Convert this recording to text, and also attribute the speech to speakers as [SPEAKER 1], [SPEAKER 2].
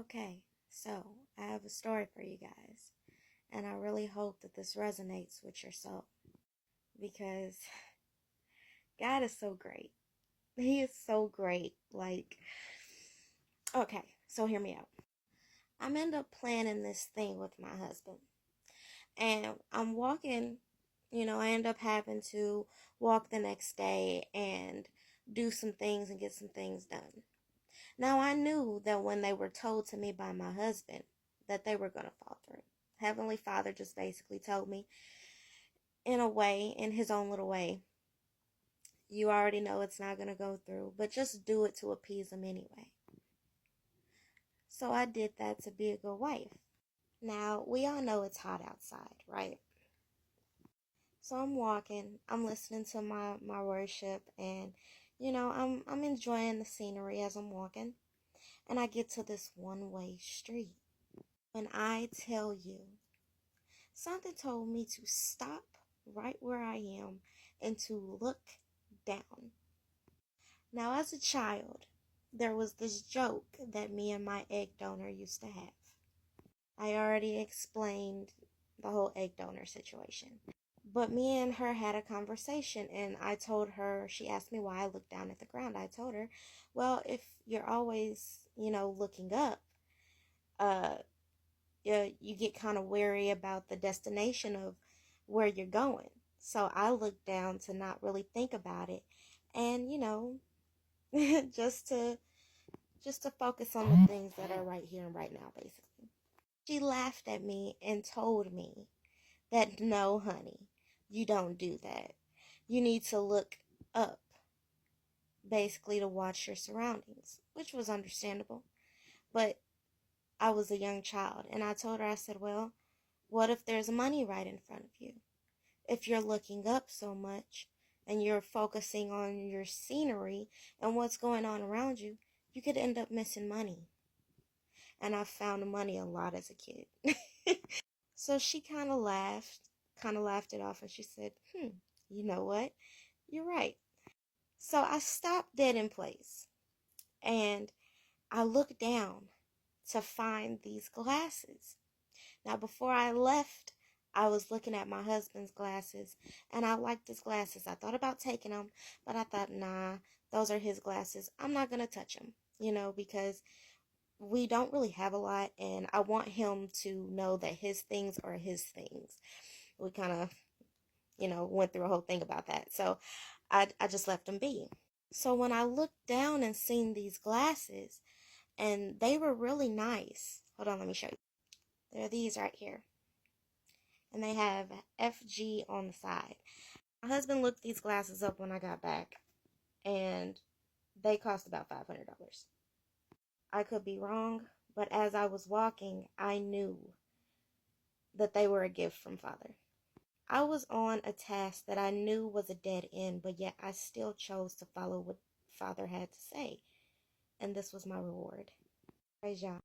[SPEAKER 1] Okay, so I have a story for you guys, and I really hope that this resonates with your soul because God is so great. He is so great. Okay, so hear me out. I'm end up planning this thing with my husband, and I'm walking. I end up having to walk the next day and do some things and get some things done. Now, I knew that when they were told to me by my husband that they were going to fall through. Heavenly Father just basically told me, in a way, in his own little way, you already know it's not going to go through, but just do it to appease him anyway. So I did that to be a good wife. Now, we all know it's hot outside, right? So I'm walking, I'm listening to my worship, and I'm enjoying the scenery as I'm walking. And I get to this one-way street. When I tell you, something told me to stop right where I am and to look down. Now, as a child, there was this joke that me and my egg donor used to have. I already explained the whole egg donor situation. But me and her had a conversation, and I told her, she asked me why I looked down at the ground. I told her, well, if you're always, looking up, uh, you get kind of wary about the destination of where you're going. So I looked down to not really think about it, and just to focus on the things that are right here and right now, basically. She laughed at me and told me that no, honey, you don't do that. You need to look up, basically, to watch your surroundings, which was understandable. But I was a young child, and I told her, I said, well, what if there's money right in front of you? If you're looking up so much and you're focusing on your scenery and what's going on around you, you could end up missing money. And I found money a lot as a kid. So she kind of laughed it off, and she said, you know what? You're right. So I stopped dead in place and I looked down to find these glasses. Now, before I left, I was looking at my husband's glasses, and I liked his glasses. I thought about taking them, but I thought, nah, those are his glasses. I'm not going to touch them, because we don't really have a lot, and I want him to know that his things are his things. We kind of, went through a whole thing about that. So I just left them be. So when I looked down and seen these glasses, and they were really nice. Hold on, let me show you. They're these right here. And they have FG on the side. My husband looked these glasses up when I got back, and they cost about $500. I could be wrong, but as I was walking, I knew that they were a gift from Father. I was on a task that I knew was a dead end, but yet I still chose to follow what Father had to say. And this was my reward. Praise Yah.